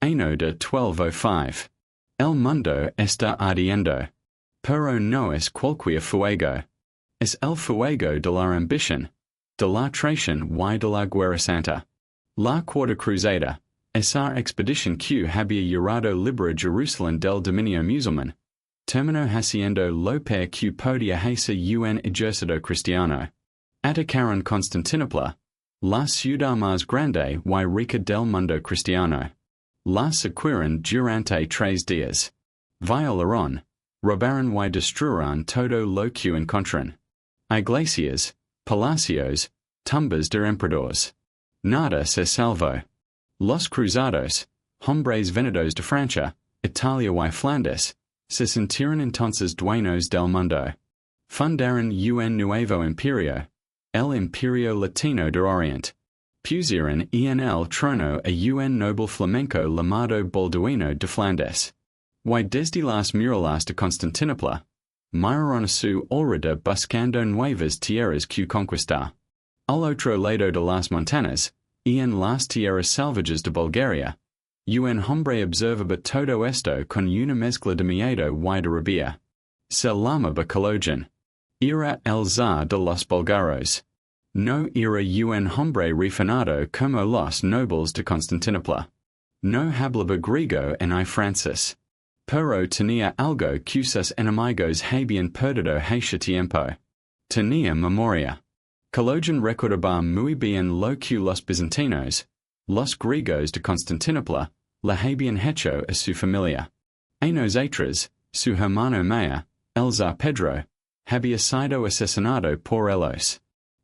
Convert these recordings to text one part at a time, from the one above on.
Ano de 1205. El mundo está ardiendo. Pero no es cualquier fuego. Es el fuego de la ambición, de la traición y de la guerra santa. La cuarta cruzada, esa expedición que había llegado libera Jerusalén del dominio musulmán, terminó haciendo lo peor que podía hacer un ejército cristiano. Atacaron Constantinopla, la ciudad más grande y rica del mundo cristiano. La saquearon durante 3 días. Violaron, robaron y destruyeron todo lo que encontraron. Iglesias, palacios, tumbas de emperadores. Nada se salvó. Los cruzados, hombres venidos de Francia, Italia y Flandes, se sintieron entonces dueños del mundo. Fundaron un nuevo imperio, el Imperio Latino de Oriente. Pusieron en el trono a un noble flamenco llamado Balduino de Flandes. Y desde las murallas de Constantinopla, miraron a su alrededor buscando nuevas tierras que conquistar. Al otro lado de las montañas, en las tierras salvajes de Bulgaria, un hombre observaba todo esto con una mezcla de miedo y de rabia. Se llamaba Kaloján. Era el zar de los búlgaros. No era un hombre refinado como los nobles de Constantinopla. No hablaba griego ni francés. Pero tenía algo que sus enemigos habían perdido hace tiempo. Tenía memoria. Kaloján recordaba muy bien lo que los bizantinos, los griegos de Constantinopla, le habían hecho a su familia. Años atrás, su hermano mayor, el zar Pedro, había sido asesinado por ellos.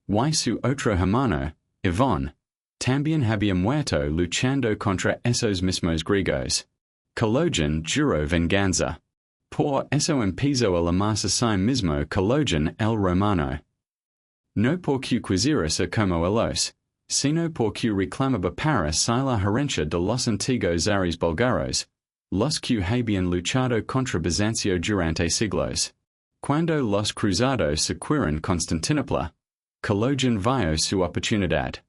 Y su otro hermano, Iván, también había muerto luchando contra esos mismos griegos. Kaloján juró venganza. Por eso empezó a llamarse a sí mismo Kaloján el Romano. No porque quisiera como ellos, sino porque reclamaba para sí la herencia de los antiguos zares búlgaros, los que habían luchado contra Bizancio durante siglos. Cuando los cruzados saquearon Constantinopla, Kaloján vio su oportunidad.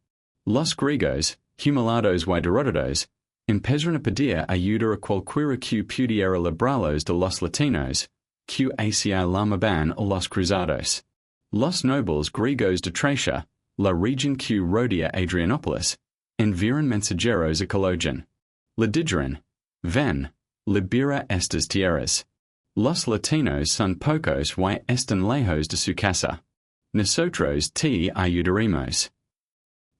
Los griegos, humiliados y derrotados, empezaron a pedir ayuda a cualquiera que pudiera librarlos de los latinos, que así llamaban a los cruzados. Los nobles griegos de Tracia, la región que rodea Adrianópolis, enviaron mensajeros a Kaloján. Le dijeron, ven, libera estas tierras. Los latinos son pocos y están lejos de su casa. Nosotros te ayudaremos.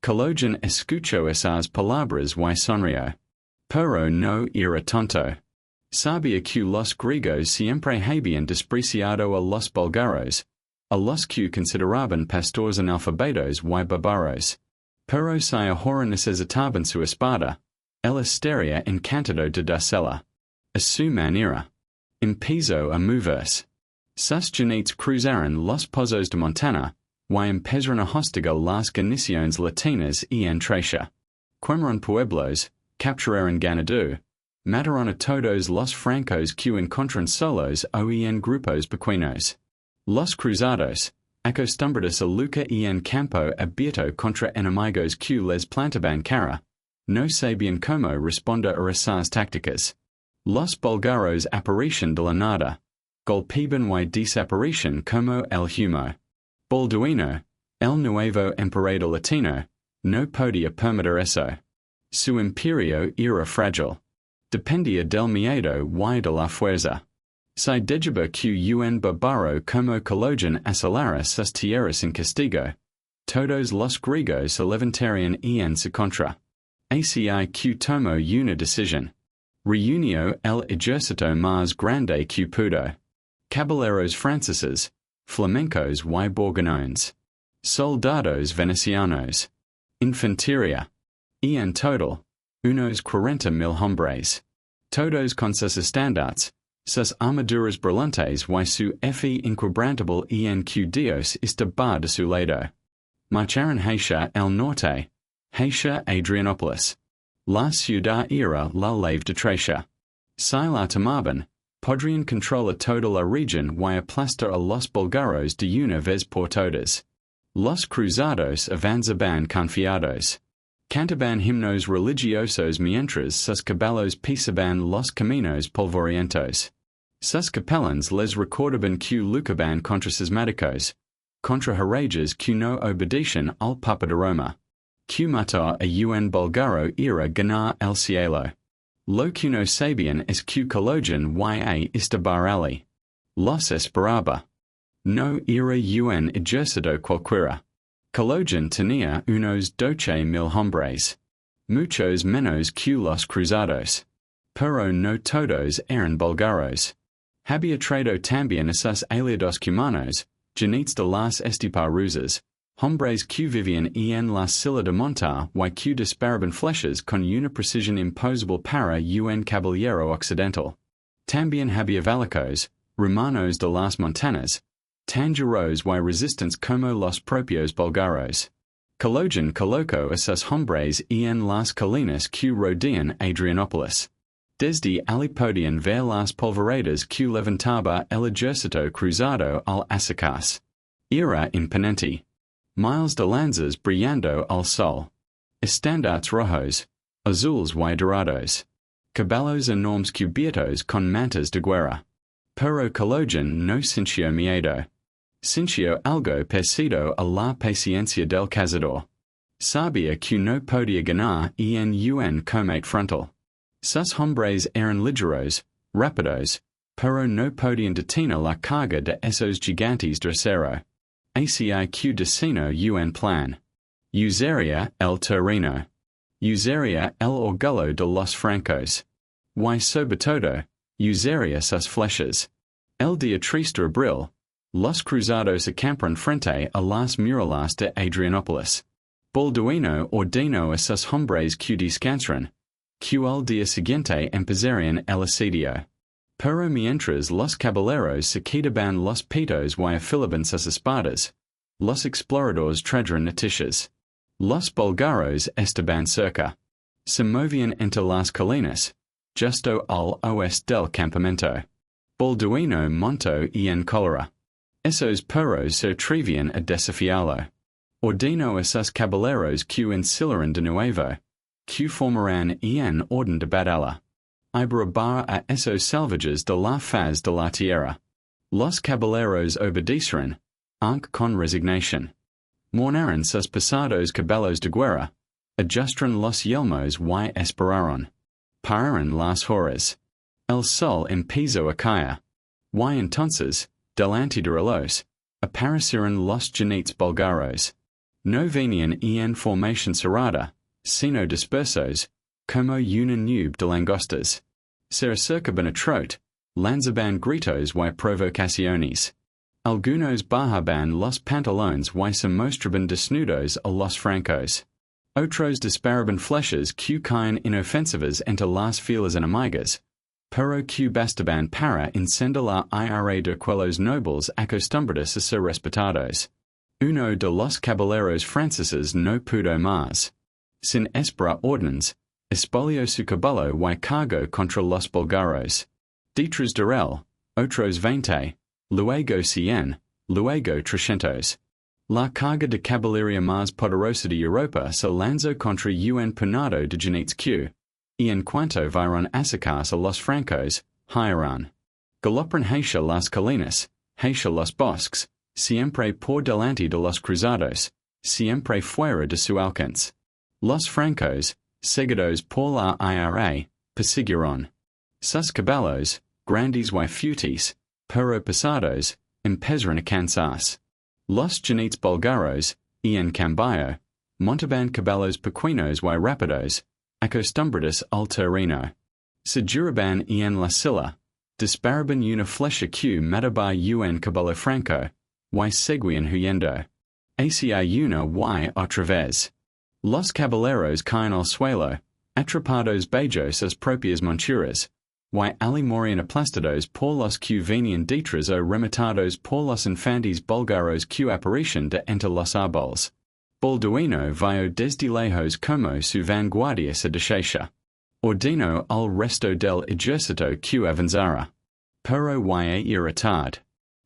Kaloján escuchó esas palabras y sonrió. Pero no era tonto. Sabía que los griegos siempre habían despreciado a los búlgaros, a los que consideraban pastores analfabetos y bárbaros. Pero si ahora necesitaban su espada, él estaría encantado de dársela. A su manera. Empezó a moverse. Sus jinetes cruzaron los pozos de montana, y empezaron a hostigar las guarniciones latinas en Tracia. Quemaron pueblos, capturaron ganado, mataron a todos los francos que encontraron solos o en grupos pequeños. Los cruzados, acostumbrados a luchar en campo abierto contra enemigos que les plantaban cara, no sabían cómo responder a esas tácticas. Los búlgaros aparecían de la nada, golpeaban y desaparecían como el humo. Balduino, el nuevo emperador latino, no podía permitir eso. Su imperio era frágil. Dependía del miedo y de la fuerza. Si dejaba que un bárbaro como Kaloján asolara sus tierras en castigo, todos los griegos se levantarían en su contra. Así que tomó una decisión. Reunió el ejército más grande que pudo. Caballeros franceses, flamencos y borgoñones. Soldados venecianos. Infantería. En total, unos 40,000 hombres. Todos con sus estandartes, sus armaduras brillantes y su fe inquebrantable en que Dios estaba de su lado. Marcharon hacia el norte, hacia Adrianópolis. La ciudad era la lave de Tracia. Si la tomaban, podrían controlar toda la región y aplastar a los búlgaros de una vez por todas. Los cruzados avanzaban confiados. Cantaban himnos religiosos mientras sus caballos pisaban los caminos polvorientos. Sus capellans les recordaban que lucaban contra cismáticos, contra harages que no obedecen al Papa de Roma, que matar a un bulgaro era ganar el cielo. Lo que no sabían es que Kaloján ya estaba allí. Los esperaba. No era un ejército cualquiera. Kaloján tenía unos 12,000 hombres. Muchos menos que los cruzados. Pero no todos eran bulgaros. Había traído también a sus aliados cumanos, jinetes de las estepas, hombres que vivían en la silla de montar y que disparaban flechas con una precisión imposible para un caballero occidental. También había valicos, romanos de las montañas, tangeros y resistentes como los propios bulgaros. Kaloján colocó a sus hombres en las colinas que rodean Adrianópolis. Desde allí podían ver las polvorientas que levantaba el ejército cruzado al acercarse. Era imponente. Miles de lanzas brillando al sol. Estandartes rojos, azules y dorados. Caballos enormes cubiertos con mantas de guerra. Pero Kaloján no sintió miedo. Sintió algo parecido a la paciencia del cazador. Sabía que no podía ganar en un combate frontal. Sus hombres eran ligeros, rápidos, pero no podían detener la carga de esos gigantes de acero. Hacia que destino un plan. Usaría el terreno. Usaría el orgullo de los francos. Y sobre todo, usaría sus flechas. El día 3 de abril, los cruzados acamparon frente a las murallas de Adrianópolis. Balduino ordenó a sus hombres que descansaran, que el día siguiente empezarían el asedio. Pero mientras los caballeros se quedaban los pitos y afilaban sus espadas, los exploradores trajeron noticias. Los bulgaros estaban cerca. Se movían entre las colinas, justo al oeste del campamento. Balduino montó en cólera. Esos perros se atrevían a desafiarlo. Ordenó a sus caballeros que ensilaran de nuevo, que formarán en orden de batalla. Ibrabar a esos salvajes de la faz de la tierra. Los caballeros obedecieron, aunque con resignación. Mournaron sus pasados caballos de guerra, ajustaron los yelmos y esperaron. Pararon las horas. El sol empezó a caer. Y entonces, delante de ellos, aparecieron los jinetes bulgaros. No venían en formación cerrada, sino dispersos, como una nube de langostas. Se acercaban a trot, lanzaban gritos y provocaciones. Algunos bajaban los pantalones y se mostraban desnudos a los francos. Otros disparaban flechas que caen inofensivas entre las filas enemigas, pero que bastaban para encender la ira de quellos nobles acostumbrados a ser respetados. Uno de los caballeros franceses no pudo más. Sin esperar órdenes, expolió su caballo y cargó contra los bulgaros. Detrás de él, otros 20, luego 100, luego 300. La carga de caballería más poderosa de Europa se lanzó contra un punado de jinetes que, y en cuanto vieron acercarse a los francos, huyeron. Galoparon hacia las colinas, hacia los bosques, siempre por delante de los cruzados, siempre fuera de su alcance. Los francos, seguidos por la ira, persiguieron. Sus caballos, grandes y fuertes, pero pesados, empezaron a cansarse. Los jinetes bulgaros, en cambio, montaban caballos pequeños y rápidos, acostumbrados al terreno. Se juraban en la silla, disparaban una flecha que mataba un caballo franco, y seguían huyendo. Hacia una y otra vez. Los caballeros caen al suelo, atrapados bajo sus propias monturas, y ali morían aplastados por los que venían detrás o rematados por los infantes bulgaros que aparecían de entre los árboles. Balduino vio desde lejos como su vanguardia se deshacia. Ordenó al resto del ejército que avanzara. Pero ya era tarde.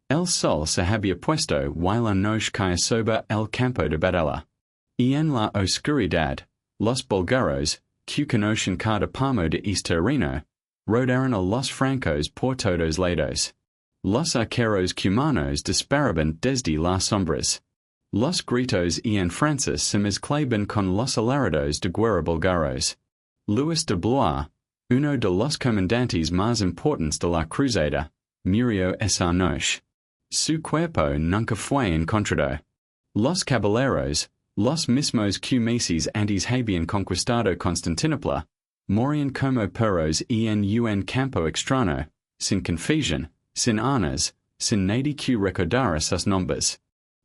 El sol se había puesto y la noche caía sobre el campo de batalla. En la oscuridad, los búlgaros, que conocen cada palmo de este terreno, rodearon a los francos por todos lados. Los arqueros cumanos disparaban desde las sombras. Los gritos y en Francis se mezclaban con los alaridos de guerra búlgaros. Luis de Blois, uno de los comandantes más importantes de la cruzada, murió esa noche. Su cuerpo nunca fue encontrado. Los caballeros, los mismos que meses antes habían conquistado Constantinopla, morían como perros en un campo extraño, sin confusión, sin armas, sin nadie que recordara sus nombres.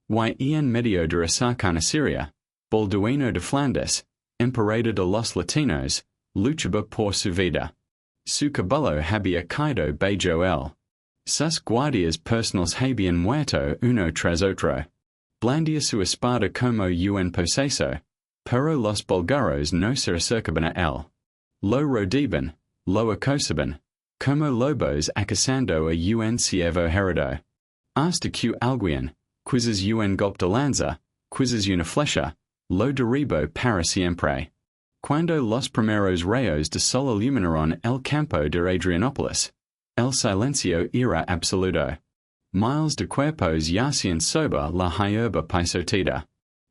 Y en medio de esa carnicería, Balduino de Flandes, emperador de los latinos, luchaba por su vida. Su caballo había caído bajo él. Sus guardias personales habían muerto uno tras otro. Blandía su espada como un poseso, pero los búlgaros no se acercaban a él. Lo rodeaban, lo acosaban, como lobos acosando a un ciervo herido. Hasta que alguien, quizás un golpe de lanza, quizás una flecha, lo derribó para siempre. Cuando los primeros rayos de sol iluminaron el campo de Adrianópolis, el silencio era absoluto. Miles de cuerpos yacían sobre la hierba pisoteada.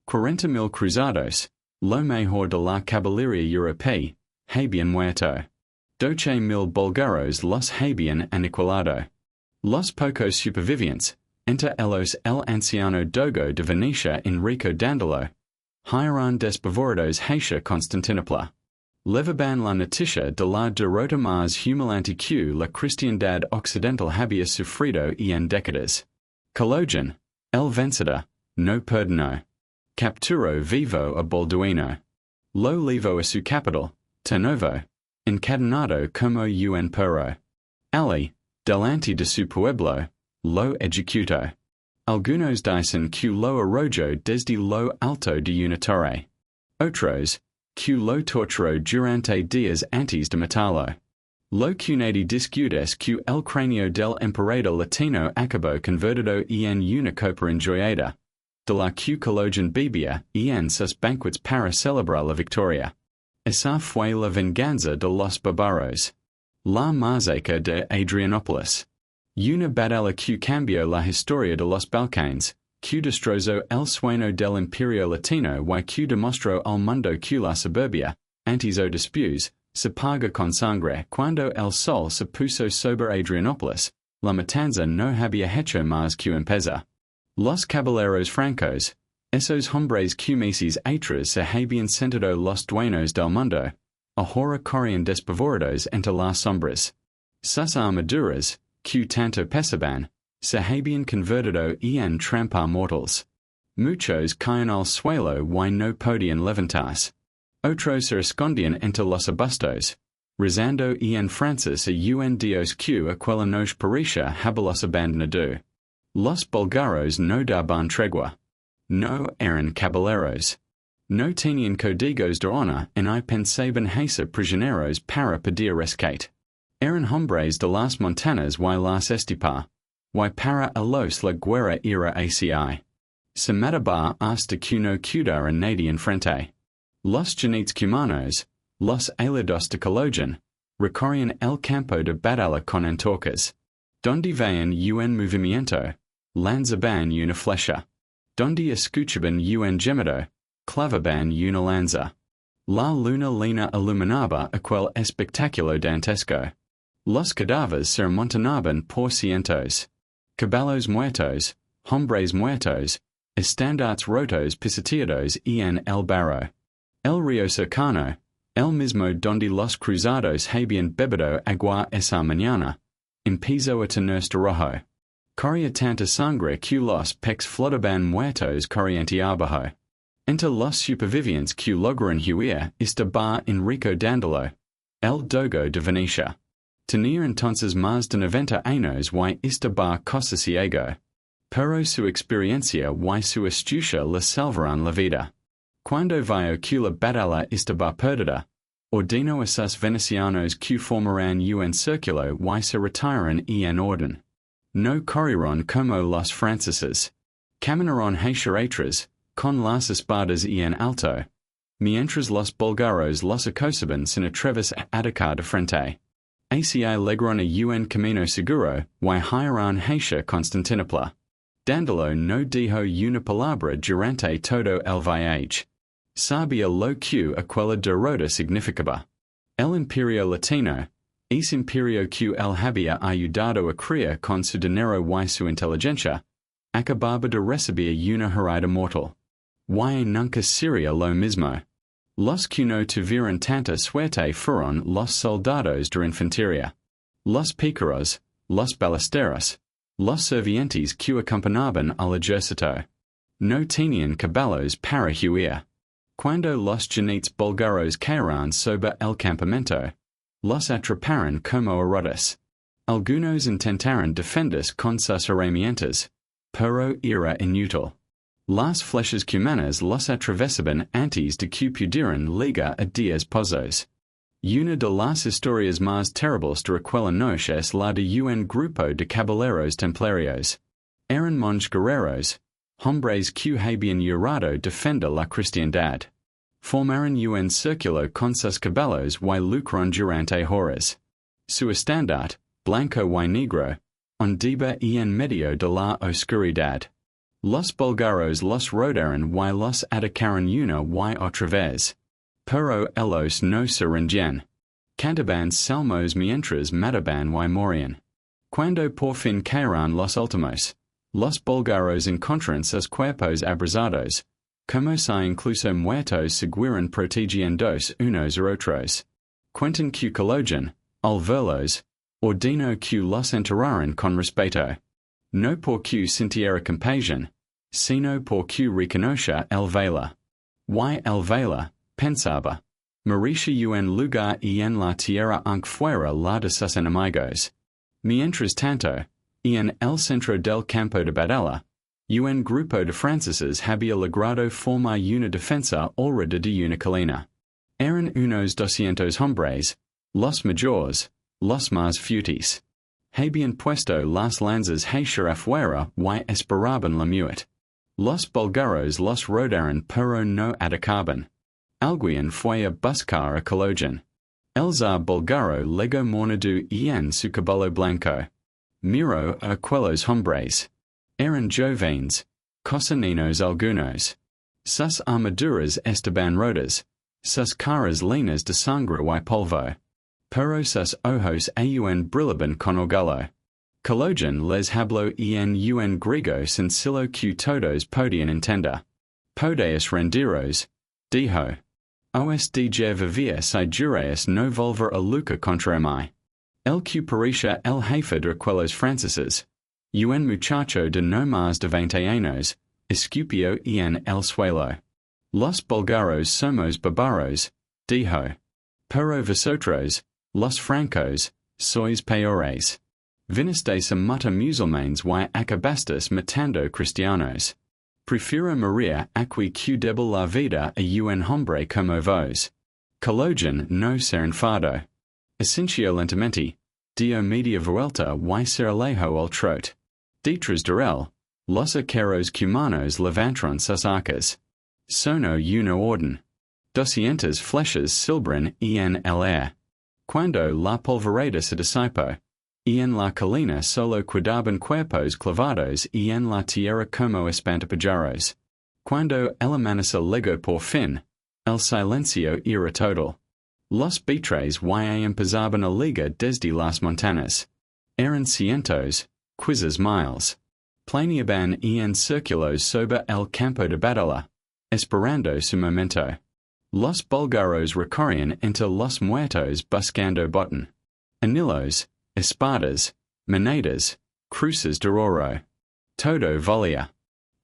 40,000 cruzados, lo mejor de la caballería europea, habían muerto. 12,000 búlgaros los habían aniquilado. Los pocos supervivientes, entre ellos el anciano dogo de Venecia Enrico Dandolo, huyeron despavoridos hacia Constantinopla. Levaban la noticia de la derrota más humillante que la cristiandad occidental había sufrido en décadas. Kaloján, el vencedor, no perdonó. Capturó vivo a Balduino. Lo llevó a su capital, Tarnovo, encadenado como un perro. Ali, delante de su pueblo, lo ejecutó. Algunos dicen que lo arrojó desde lo alto de una torre. Otros, que lo torturó durante días antes de matarlo. Lo que nadie discute es que el cráneo del emperador latino acabó convertido en una copa enjoyada, de la que Kaloján bebía en sus banquets para celebrar la victoria. Esa fue la venganza de los bárbaros. La masacre de Adrianópolis. Una batalla que cambió la historia de los Balcanes, que destrozó el sueño del imperio latino y que demostró al mundo que la soberbia, antes o después, se paga con sangre. Cuando el sol se puso sobre Adrianópolis, la matanza no había hecho más que empezar. Los caballeros francos, esos hombres que meses atrás se habían sentido los dueños del mundo, ahora corrían despavoridos entre las sombras. Sus armaduras, que tanto pesaban, se habían convertido en trampa mortals. Muchos caían al suelo y no podían levantarse. Otros se escondían entre los arbustos, rezando en Francis a un dios que aquella noche parecía haberlos abandonado. Los búlgaros no daban tregua. No eran caballeros. No tenían códigos de honor y pensaban hacer prisioneros para pedir rescate. Eran hombres de las montañas y las estepas, y para ellos la guerra era así. Se mataba hasta que no quedara nadie enfrente. Los jinetes cumanos, los aliados de Kaloján, recorrían el campo de batalla con antorchas. Donde veían un movimiento, lanzaban una flecha. Donde escuchaban un gemido, clavaban una lanza. La luna llena iluminaba aquel espectáculo dantesco. Los cadáveres se amontonaban por cientos. Caballos muertos, hombres muertos, estandartes rotos pisoteados en el barro. El río cercano, el mismo donde los cruzados habían bebido agua esa mañana, empezó a tenerse rojo. Corría tanta sangre que los peces flotaban muertos corriente abajo. Entre los supervivientes que lograron huir estaba Enrico Dandolo, el dogo de Venecia. Tenía entonces más de 90 años y estaba casi ciego. Pero su experiencia y su astucia le salvaron la vida. Cuando vio que la batalla estaba perdida, ordenó a sus venecianos que formaran un círculo y se retiraran en orden. No corrieron como los franceses. Caminaron hacia atrás, con las espadas en alto. mientras los búlgaros los acosaban sin atreverse a atacar de frente. Hacia legrona un camino seguro, y hieron hacia Constantinopla. Dandolo no dijo una palabra durante todo el viaje. Sabía lo que aquella derrota significaba. El imperio latino, es imperio que él había ayudado a crear con su dinero y su inteligencia, acababa de recibir una herida mortal. Y nunca sería lo mismo. Los que no tuvieron tanta suerte fueron los soldados de infantería, los pícaros, los ballesteros, los sirvientes que acompañaban al ejército. No tenían caballos para huir. Cuando los jinetes búlgaros cayeron sobre el campamento, los atraparon como heridos. Algunos intentaron defenderse con sus herramientas, pero era inútil. Las flechas cumanas los atravesaban antes de que pudieran ligar a 10 pozos. Una de las historias más terribles de aquella noche es la de un grupo de caballeros templarios. Eran monjes guerreros, hombres que habían jurado defender la cristiandad. Formaron un círculo con sus caballos y lucraron durante horas. Su estandarte, blanco y negro, ondaba en medio de la oscuridad. Los búlgaros los rodearon y los atacaron una y otra vez. Pero ellos no se rendían. Cantaban salmos mientras mataban y morían. Cuando por fin cayeron los últimos, los búlgaros encontraron sus cuerpos abrazados, como si incluso muertos siguieran protegiéndose unos a otros. Cuentan que Kaloján, al verlos, ordenó que los enterraran con respeto. No porque sintiera compasión, sino porque reconocía el valor. Y el valor, pensaba, merecía un lugar en la tierra aunque fuera la de sus enemigos. Mientras tanto, en el centro del campo de batalla, un grupo de franceses había logrado formar una defensa alrededor de una colina. Eran unos 200 hombres, los mayores, los más fuertes. Habían puesto las lanzas hacia afuera y esperaban la muerte. Los búlgaros los rodearon pero no atacaban. Alguien fue a buscar a Kaloján. El zar búlgaro legó monedero en su caballo blanco. Miró a aquellos hombres. Eran jóvenes, cocininos algunos. Sus armaduras estaban rotas, sus caras llenas de sangre y polvo. Pero sus ojos aún brillaban con orgullo. Kaloján les habló en un griego sencillo que todos podían entender. Podéis rendiros, dijo. Os de vivir si juráis no volver a luchar contra mí. El que parecía el jefe de aquellos franceses, un muchacho de no más de 20 años, escupió en el suelo. Los búlgaros somos bárbaros, dijo. Pero vosotros, los francos, sois peores. Vinisteis a matar musulmanes y acabasteis matando cristianos. Prefiero morir aquí que deber la vida a un hombre como vos. Kaloján no se enfadó. Asintió lentamente, dio media vuelta y se alejó al trot. Detrás de él, los arqueros cumanos levantaron sus arcas. Sonó una orden. 200 flechas silbran en el aire. Cuando la polvareda se disipó, en la colina solo quedaban cuerpos clavados en la tierra como espantapájaros. Cuando el amanecer llegó por fin, el silencio era total. Los buitres y empezaban a ligar desde las montañas. Eran cientos, quizás miles. Planeaban en círculos sobre el campo de batalla, esperando su momento. Los búlgaros recorrían entre los muertos buscando botín. Anillos, espadas, monedas, cruces de oro. Todo valía.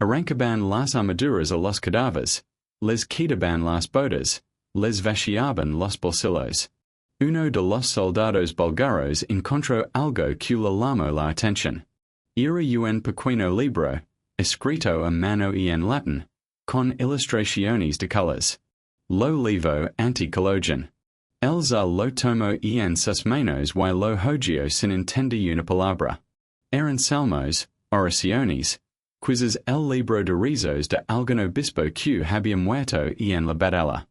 Arrancaban las armaduras a los cadáveres, les quitaban las botas, les vaciaban los bolsillos. Uno de los soldados búlgaros encontró algo que le llamó la atención. Era un pequeño libro, escrito a mano en latín, con ilustraciones de colores. Lo levo ante Kaloján. El zar lo tomó en sus manos y lo hojeó sin entender una palabra. Eran salmos, oraciones, quizás el libro de rezos de algún obispo que había muerto en la batalla.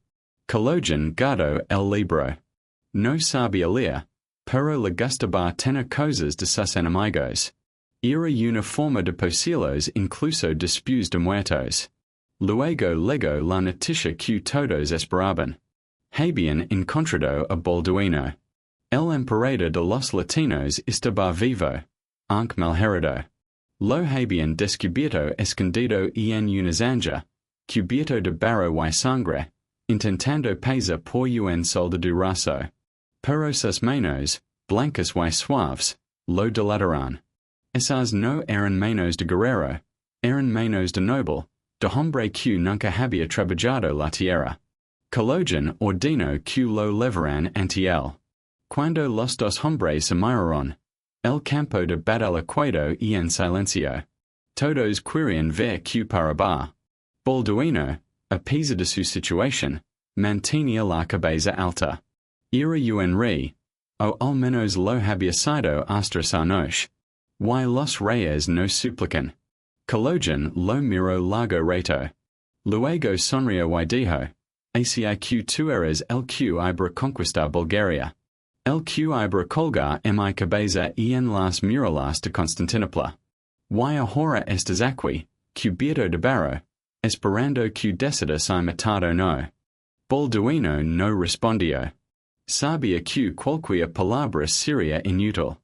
Kaloján gado el libro. No sabía leer, pero le gustaba tener cosas de sus enemigos. Era una forma de poseerlos incluso después de muertos. Luego llegó la noticia que todos esperaban. Habían encontrado a Balduino. El emperador de los latinos estaba vivo, aunque malherido. Lo habían descubierto escondido en una zanja, cubierto de barro y sangre, intentando pasar por un soldado raso. Pero sus manos, blancas y suaves, lo delataron. Esas no eran manos de guerrero, eran manos de noble, de hombre que nunca había trabajado la tierra. Kaloján ordenó que lo llevaran ante él. Cuando los dos hombres se miraron, el campo de batalla quedó en silencio. Todos querían ver que paraba. Balduino, a pesar de su situación, mantenía la cabeza alta. Era un rey, o al menos lo había sido hasta esa noche. Y los reyes no suplican. Kaloján lo miró largo rato. Luego sonrió y dijo, Hacia que tú eres el que iba a conquistar Bulgaria. El que iba a colgar en mi cabeza en las murallas de Constantinopla. Y ahora estás aquí, cubierto de barro, esperando que decida si matar o no. Balduino no respondió. Sabía que cualquier palabra sería inútil.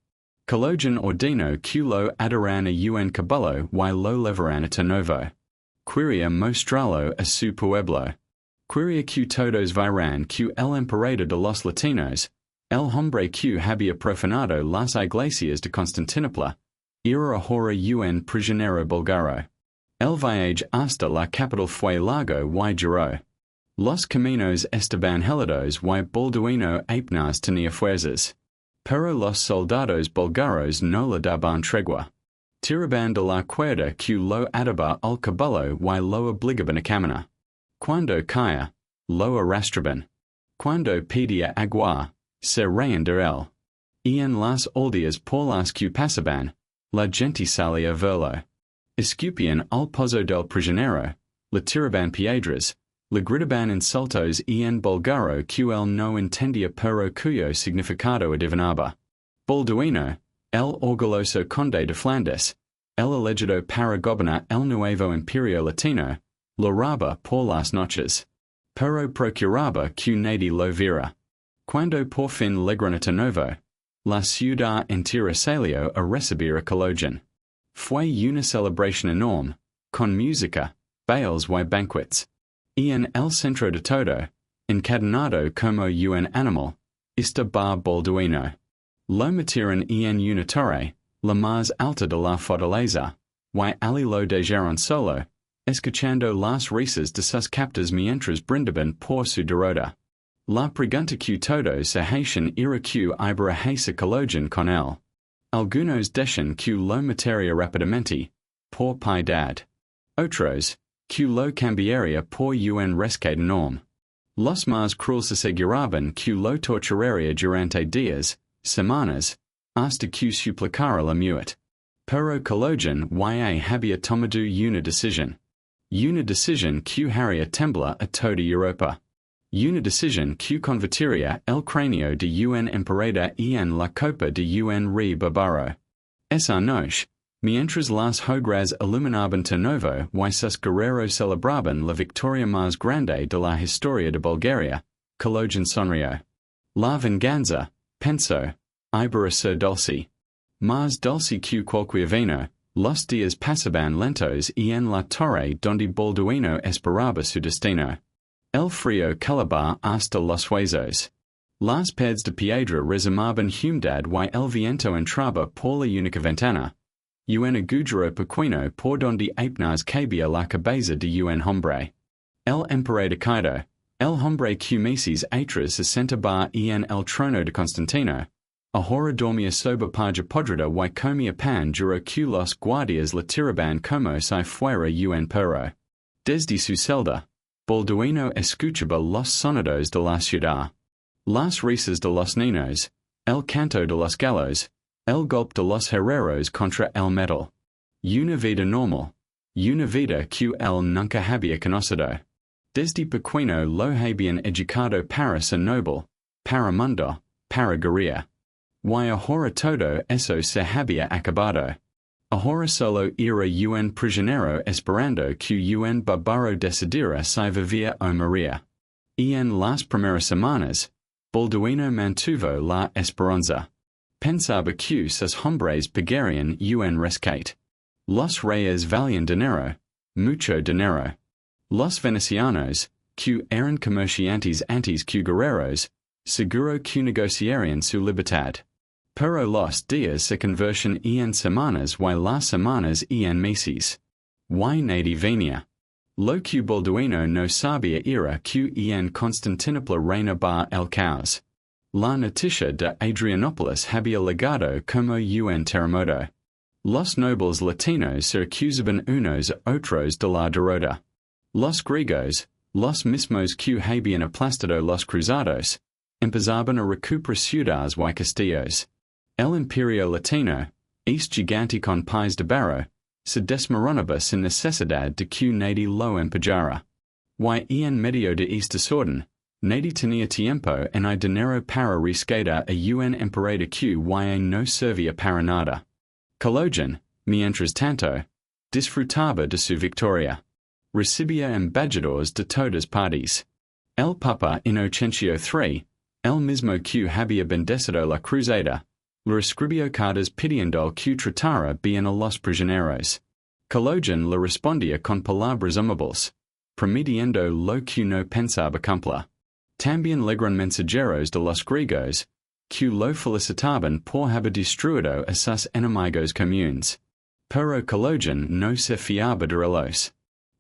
Kaloján ordenó que lo ataran a un caballo y lo llevaran a Novo. Quería mostrarlo a su pueblo. Quería que todos vieran que el emperador de los latinos, el hombre que había profanado las iglesias de Constantinopla, era ahora un prisionero búlgaro. El viaje hasta la capital fue largo y duro. Los caminos estaban helados y Balduino apenas tenía fuerzas. Pero los soldados búlgaros no le daban tregua. Tiraban de la cuerda que lo ataba al caballo y lo obligaban a caminar. Cuando caía, lo arrastraban. Cuando pedía agua, se reían de él. En las aldeas por las que pasaban, la gente salía a verlo. Escupían al pozo del prisionero, le tiraban piedras, le gritaban insultos en búlgaro que él no entendía pero cuyo significado adivinaba. Balduino, el orgulloso conde de Flandes, el elegido para gobernar el nuevo imperio latino, lo raba por las noches. Pero procuraba que nadie lo viera. Cuando por fin llegaron a Novo, la ciudad entera salió a recibir a Kaloján. Fue una celebración enorme, con música, bailes y banquets. En el centro de todo, encadenado como un animal, estaba Balduino. Lo metieron en una torre, la más alta de la fortaleza, y allí lo dejaron solo, escuchando las risas de sus captores mientras brindaban por su derrota. La pregunta que todos se hacían era que iba a hacer Kaloján con él. Algunos decían que lo mataría rápidamente, por piedad. Otros, que lo cambiaría por un rescate enorme. Los más crueles aseguraban que lo torturaría durante días, semanas, hasta que suplicara la muerte. Pero Kaloján había tomado una decisión. Una decisión que haría temblar a toda Europa. Una decisión que convertiría el cráneo de un emperador en la copa de un rey bárbaro. Esa noche, mientras las hogueras iluminaban Novo y sus guerreros celebraban la victoria más grande de la historia de Bulgaria, Kaloján sonrió. La venganza, pensó, iba a ser dulce. Más dulce que cualquier vino, los días pasaban lentos en la torre donde Balduino esperaba su destino. El frío calaba hasta los huesos. Las paredes de piedra resonaban humedad y el viento entraba por la única ventana. Un agujero pequeño por donde apenas cabía la cabeza de un hombre. El emperador caído, el hombre que meses atrás se sentaba en el trono de Constantino, ahora dormía sobre paja podrida y comía pan duro que los guardias le tiraban como si fuera un perro. Desde su celda, Balduino escuchaba los sonidos de la ciudad. Las risas de los niños, el canto de los gallos, el golpe de los herreros contra el metal. Una vida normal, una vida que él nunca había conocido. Desde pequeño lo habían educado para ser noble, para mundo, para guerrilla. Y ahora todo eso se había acabado. Ahora solo era un prisionero esperando que un bárbaro decidiera si vivía o moría. Y en las primeras semanas, Balduino mantuvo la esperanza. Pensaba que sus hombres pagarían un rescate. Los reyes valían dinero, mucho dinero. Los venecianos, que eran comerciantes antes que guerreros, seguro que negociarían su libertad. Pero los días se convertían en semanas y las semanas en meses. Y nadie venía. Lo que Balduino no sabía era que en Constantinopla reinaba el caos. La noticia de Adrianopolis había llegado como un terremoto. Los nobles latinos se acusaban unos a otros de la derrota. Los griegos, los mismos que habían aplastado los cruzados, empezaban a recuperar ciudades y castillos. El imperio latino, este gigante con pies de barro, se desmoronaba sin necesidad de que nadie lo empujara. Y en medio de este desorden, nadie tenía tiempo ni dinero para rescatar a un emperador que no servía para nada. Kaloján, mientras tanto, disfrutaba de su victoria. Recibía embajadores de todas partes. El Papa Inocencio III, el mismo que había bendecido la cruzada, le escribió cartas pidiendo que tratara bien a los prisioneros. Kaloján le respondía con palabras amables, prometiendo lo que no pensaba cumplir. También llegaron mensajeros de los griegos, que lo felicitaban por haber destruido a sus enemigos comunes. Pero Kaloján no se fiaba de ellos.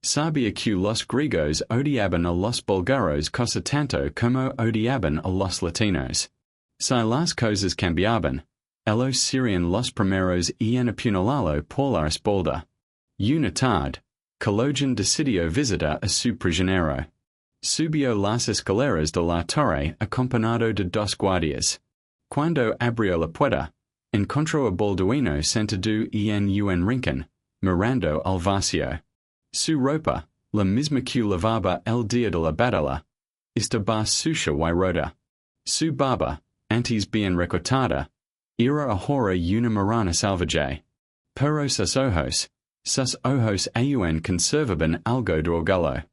Sabía que los griegos odiaban a los búlgaros casi tanto como odiaban a los latinos. Si las cosas cambiaban, ellos serían los primeros en apuñalarlo por la espalda. Una tarde, Kaloján decidió visitar a su prisionero. Subió las escaleras de la torre acompañado de dos guardias. Cuando abrió la puerta, encontró a Balduino sentado en un rincón, mirando al vacío. Su ropa, la misma que lavaba el día de la batalla, estaba sucia y rota. Su barba, antes bien recortada, era ahora una marrana salvaje. Pero sus ojos aún conservaban algo de orgullo.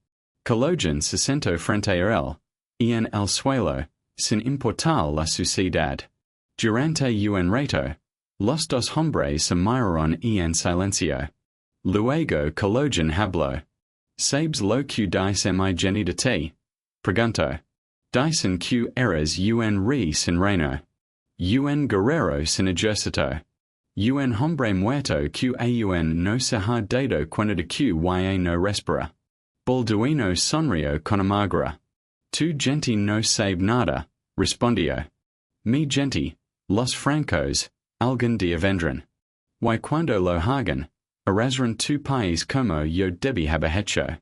Kaloján se sentó frente a él, en el suelo, sin importar la suciedad. Durante un rato, los dos hombres se miraron en silencio. Luego Kaloján habló. ¿Sabes lo que dice mi gente de ti? Preguntó. Dicen que eres un rey sin reino. Un guerrero sin ejército. Un hombre muerto que aún no se ha dado cuenta de que no respira. Balduino sonrió con amargura. Tu gente no sabe nada, respondió. Mi gente, los francos, algún día vendrán. Y cuando lo hagan, arrasarán tu país como yo debí haber hecho.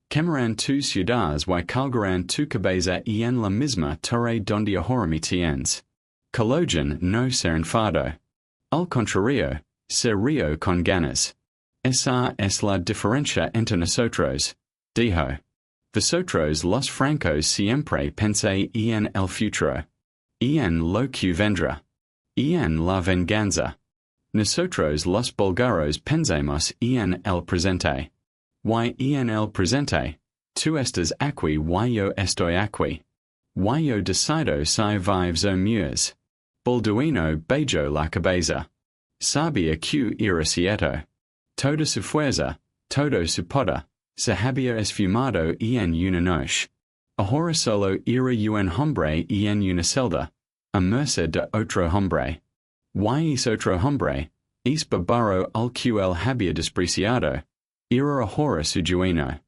Quemarán tus ciudades y colgarán tu cabeza en la misma torre donde ahora me tienes. Kaloján no se enfadó. Al contrario, se rió con ganas. Esa es la diferencia entre nosotros, dijo. Vosotros los francos siempre pensáis en el futuro. En lo que vendrá. En la venganza. Nosotros los búlgaros pensamos en el presente. Y en el presente, tú estás aquí y yo estoy aquí. Y yo decido si vives o mueres. Balduino beijó la cabeza. Sabía que era cierto. Toda su fuerza, todo su poder, se había esfumado en una noche. Ahora solo era un hombre en una celda, a merced de otro hombre. Y es otro hombre, es bárbaro al que él había despreciado, era ahora su dueño.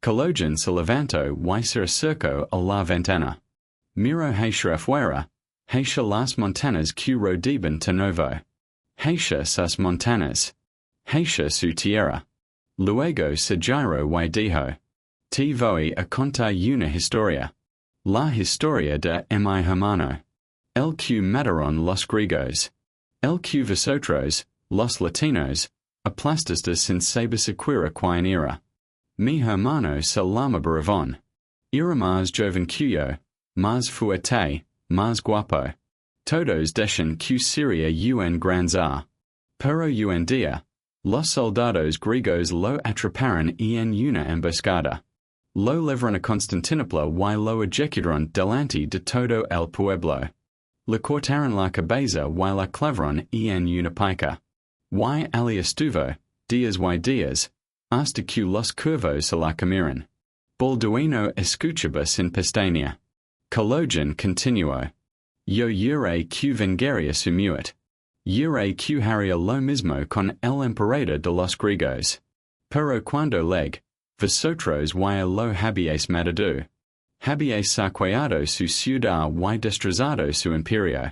Kaloján se levantó y se acercó a la ventana. Miró hacia afuera, hacia las montañas que rodeaban de nuevo. Hacia sus montañas. Hacia su tierra. Luego se giró y dijo, te voy a contar una historia. La historia de mi hermano. El que mataron los griegos. El que vosotros, los latinos, aplastaste sin saber siquiera quién era. Mi hermano se llama Baravón. Era más joven cuyo, más fuerte, más guapo. Todos dejan que sería un gran zar. Pero un día, los soldados griegos lo atraparon en una emboscada. Lo llevaron a Constantinopla y lo ejecutaron delante de todo el pueblo. Le cortaron la cabeza y la clavaron en una pica. Y allí estuvo, días y días, hasta que los cuervos se la comieron. Balduino escuchaba sin pestaña. Kaloján continuó. Yo juré que vengaría su muerte. Juré que haría lo mismo con el emperador de los griegos. Pero cuando vosotros y lo habíais matado. Habíais saqueado su ciudad y destrozado su imperio.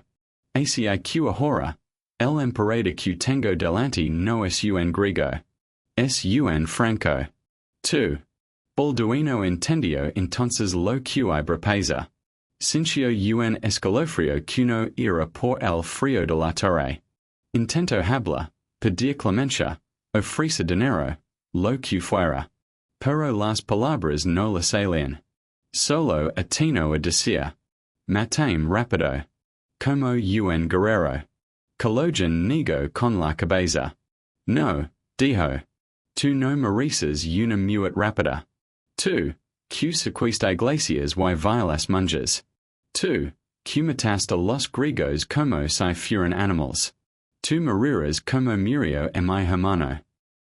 Así que ahora, el emperador que tengo delante no es un griego. Es un franco. Tu. Balduino entendió entonces lo que iba pasa. Sintió un escalofrío que no era por el frío de la torre. Intento hablar, pedir clemencia, ofrecer dinero, lo que fuera. Pero las palabras no le salían. Solo atino a decir. Matame rápido. Como un guerrero. Kaloján negó con la cabeza. No, dijo. Tú no mereces una muerte rápida. Tú, que secuiste iglesias y vilas monjas. Tú, que mataste a los griegos como si fueran animals. Tú morirás como murió mi hermano.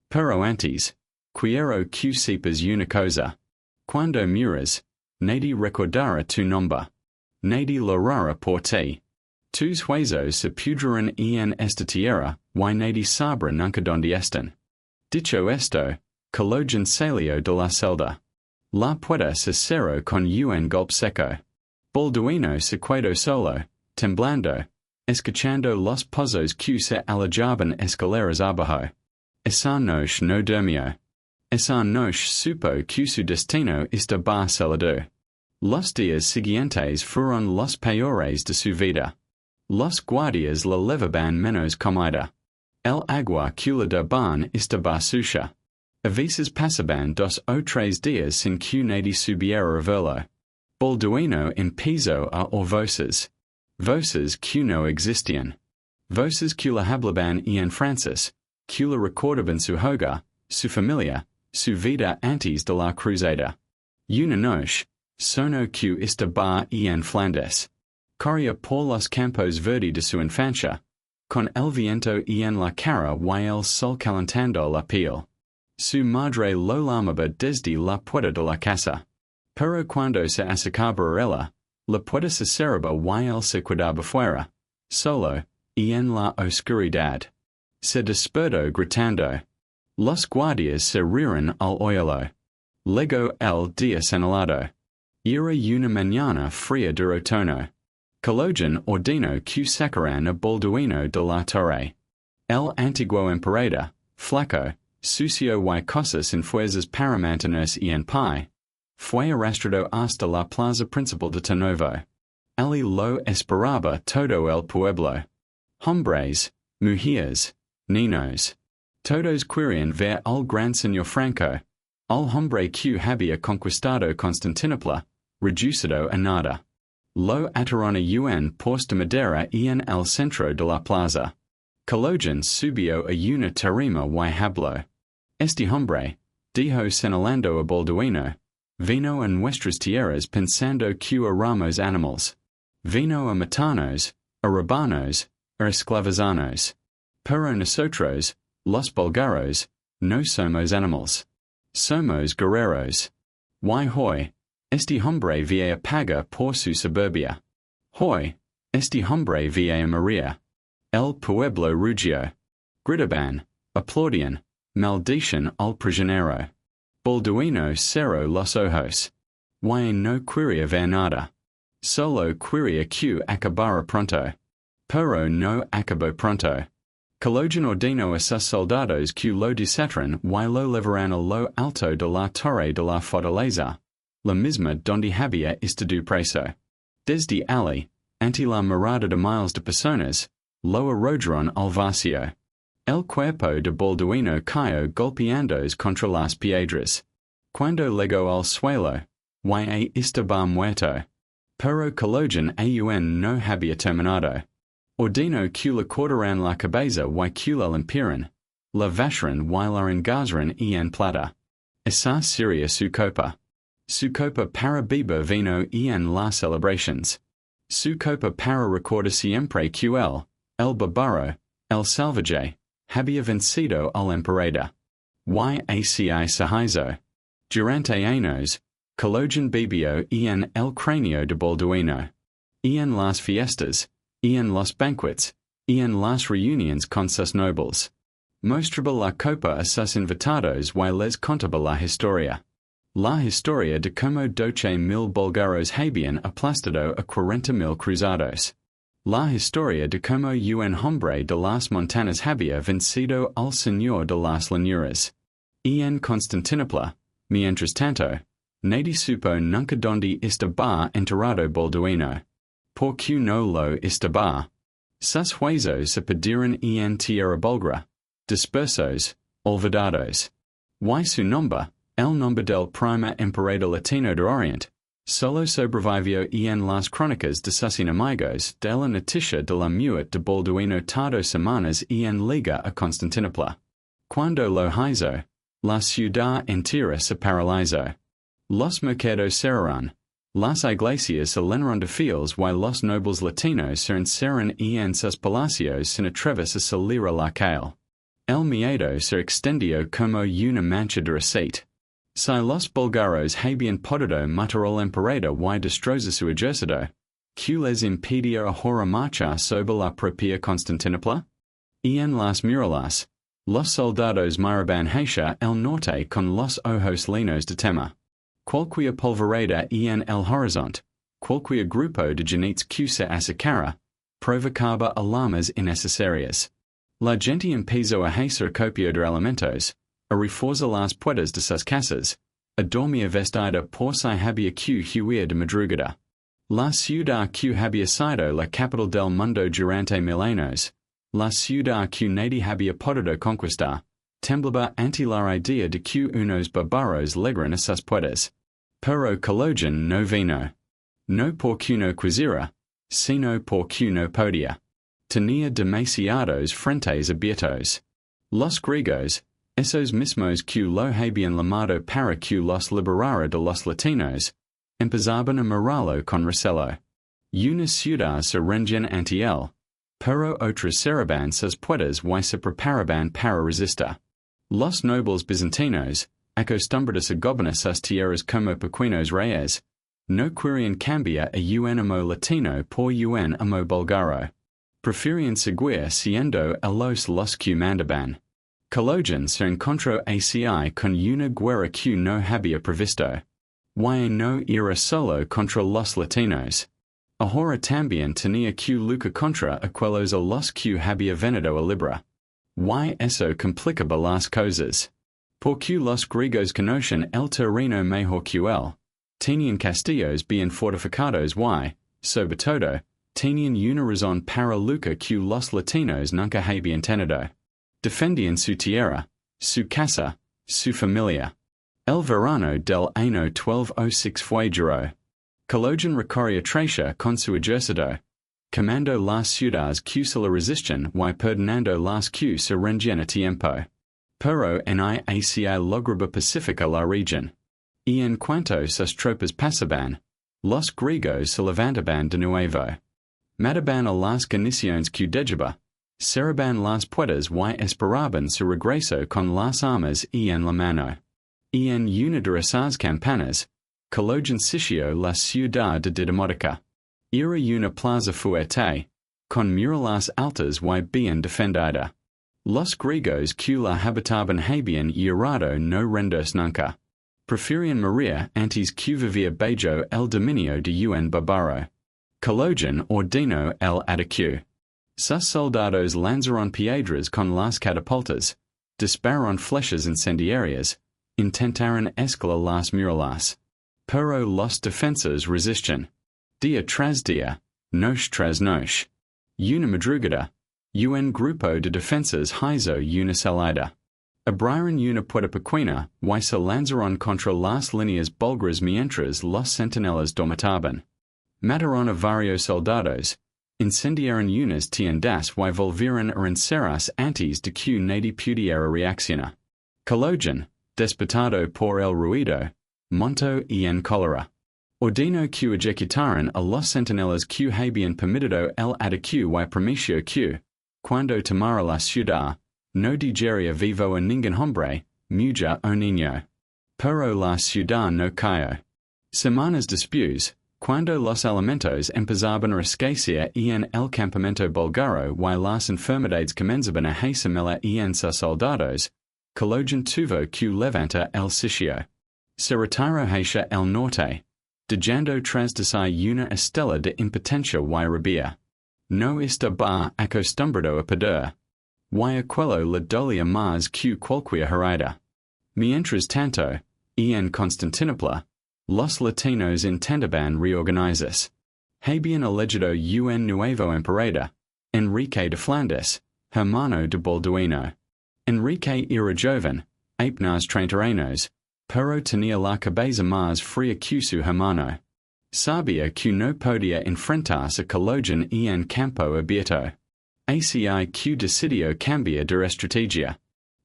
Pero antes, quiero que sepas una cosa. Cuando muras, nadie recordará tu nombre. Nadie lo hará por ti. Tus huesos se pudrirán en esta tierra y nadie sabrá nunca dónde están. Dicho esto, Kaloján salió de la celda. La puerta se cerró con un golpe seco. Balduino se quedó solo, temblando, escuchando los pasos que se alejaban escaleras abajo. Esa noche no durmió. Esa noche supo que su destino estaba sellado. Los días siguientes fueron los peores de su vida. Los guardias le llevaban menos comida. El agua que le daban estaba sucia. A veces pasaban 2 o 3 días sin que nadie subiera a verlo. Balduino empezó a oír voces. Voces que no existían. Voces que le hablaban en francés, que le recordaban su hogar, su familia, su vida antes de la cruzada. Una noche, sonó que estaba en Flandes. Corría por los campos verdes de su infancia, con el viento en la cara y el sol calentando la piel. Su madre lo llamaba desde la puerta de la casa. Pero cuando se acercaba a ella, la puerta se cerraba y él se quedaba fuera, solo, en la oscuridad. Se despertó gritando. Los guardias se rieron al oírlo. Luego el día señalado. Era una mañana fría de otoño. Kaloján ordenó que sacaran a Balduino de la torre. El antiguo emperador, flaco, sucio y cosas sin fuerzas para mantenerse en pie, fue arrastrado hasta la plaza principal de Nuevo. Allí lo esperaba todo el pueblo. Hombres, mujeres, niños. Todos querían ver al gran señor Franco, al hombre que había conquistado Constantinopla, reducido a nada. Lo ataron a un poste de madera en el centro de la plaza. Kaloján subió a una tarima y habló. Este hombre, dijo señalando a Balduino, vino a nuestras tierras pensando que éramos animals. Vino a matarnos, a robarnos, a esclavizarnos. Pero nosotros, los búlgaros, no somos animals. Somos guerreros. Y hoy, este hombre viene a pagar por su soberbia. Hoy, este hombre viene a morir. El pueblo rugió. Gritaban, aplaudían, maldicen al prisionero. Balduino cerró los ojos. Y no quería ver nada. Solo quería que acabara pronto. Pero no acabó pronto. Kaloján ordenó a sus soldados que lo desataran y lo llevaran a lo alto de la torre de la fortaleza, la misma donde había estado preso. Desde allí, ante la mirada de miles de personas, lo arrojaron al vacío. El cuerpo de Balduino cayó golpeándose contra las piedras. Cuando llegó al suelo, Esta muerto. Pero Kaloján aún no había terminado. Ordino que la cortaran la cabeza que la limpiaran, la vaciaran la engasaran en plata. Esa sería su copa. Su copa para beber vino en las celebrations. Su copa para recordar siempre que el bárbaro, el salvaje, había vencido al emperador. Yaci se hizo. Durante años, Kaloján bebió en el cráneo de Balduino. En las fiestas, en los banquets, en las reuniones con sus nobles. Mostraba la copa a sus invitados les contaba la historia. La historia de como 12,000 búlgaros habían aplastado a 40,000 cruzados. La historia de como un hombre de las montañas había vencido al señor de las llanuras. En Constantinopla, mientras tanto, nadie supo nunca donde estaba enterrado Balduino. Porque no lo estaba. Sus huesos se perdieron en tierra búlgara, dispersos, olvidados. Su nombre, el nombre del primer emperador latino de Oriente, solo sobrevivió en las crónicas de sus enemigos de la noticia de la muerte de Balduino tardó semanas en liga a Constantinopla. Cuando lo hizo, la ciudad entera se paralizó. Los mercados cerraron. Las iglesias se llenaron de fieles los nobles latinos se encerraron en sus palacios sin atreverse a salir a la calle. El miedo se extendió como una mancha de aceite. Si los búlgaros habían podido matar al emperador destrozar su ejército, ¿qué les impedía ahora marchar sobre la propia Constantinopla? En las murallas, los soldados miraban hacia el norte con los ojos llenos de temor. Cualquier polvareda en el horizonte, cualquier grupo de jinetes que se acercara, provocaba alarmas innecesarias. La gente empezó a hacer copia de elementos, a reforzar las puertas de sus casas, a dormir vestida por si había que huir de madrugada. La ciudad que había sido la capital del mundo durante 1000 años, la ciudad que nadie había podido conquistar, temblaba ante la idea de que unos bárbaros llegaran a sus puertas. Pero Kaloján no vino. No porque no quisiera, sino porque no podía. Tenía demasiados frentes abiertos. Los griegos, esos mismos que lo habían llamado para que los liberara de los latinos, empezaban a mirarlo con recelo. Una ciudad se rendían ante él, pero otras cerraban sus puertas se preparaban para resistir. Los nobles bizantinos, acostumbrados a gobernar sus tierras como pequeños reyes, no querían cambiar a un amo latino por un amo búlgaro. Preferían seguir siendo los que mandaban. Kaloján se encontró así con una guerra que no había previsto. No era solo contra los latinos. Ahora también tenía que luchar contra aquellos a los que había venido a librar. Eso complicaba las cosas. Porque los griegos conocen el terreno mejor que él. Tenían castillos bien fortificados sobre todo, tenían una razón para luchar que los latinos nunca habían tenido. Defendían su tierra, su casa, su familia. El verano del año 1206 fue duro. Kaloján recorría Tracia con su ejército, comando las ciudades que se le resistían perdonando las que se rendían a tiempo. Pero así lograba pacificar la región. Y en cuanto sus tropas pasaban, los griegos se levantaban de nuevo. Mataban a las guarniciones que dejaba, cerraban las puertas esperaban su regreso con las armas en la mano. Y en una de esas campanas, Kaloján sitió la ciudad de Didymótica. Era una plaza fuerte, con murallas altas bien defendida. Los griegos que la habitaban habían jurado no rendirse nunca. Preferían morir antes que vivir bajo el dominio de un bárbaro. Kaloján ordenó el ataque. Sus soldados lanzaron piedras con las catapultas, dispararon flechas incendiarias, intentaron escalar las murallas. Pero los defensores resistían. Día tras día, noche tras noche. Una madrugada, un grupo de defensores hizo una salida. Abrieron una puerta pequeña, y se lanzaron contra las líneas búlgaras mientras los centinelas dormitaban. Mataron a varios soldados, incendiaron unas tiendas y volvieron a encerrarse antes de que nadie pudiera reaccionar. Kaloján, despertado por el ruido, montó en cólera. Ordenó que ejecutaran a los centinelas que habían permitido el ataque y prometió que, cuando tomara la ciudad, no dejaría vivo a ningún hombre, mujer o niño. Pero la ciudad no cayó. Semanas después, cuando los elementos empezaban a escasear en el campamento búlgaro y las enfermedades comenzaban a asemelar en sus soldados, Kaloján tuvo que levantar el sitio. Se retiró hacia el norte, dejando tras de sí una estela de impotencia y rabia. No estaba acostumbrado a perder. Y aquello le dolía más que cualquier herida. Mientras tanto, en Constantinopla, los latinos intentaban reorganizarse. Habían elegido un nuevo emperador, Enrique de Flandes, hermano de Balduino. Enrique era joven, apenas 30 años, pero tenía la cabeza más fría que su hermano. Sabía que no podía enfrentarse a Kaloján en campo abierto. Así que decidió cambiar de estrategia.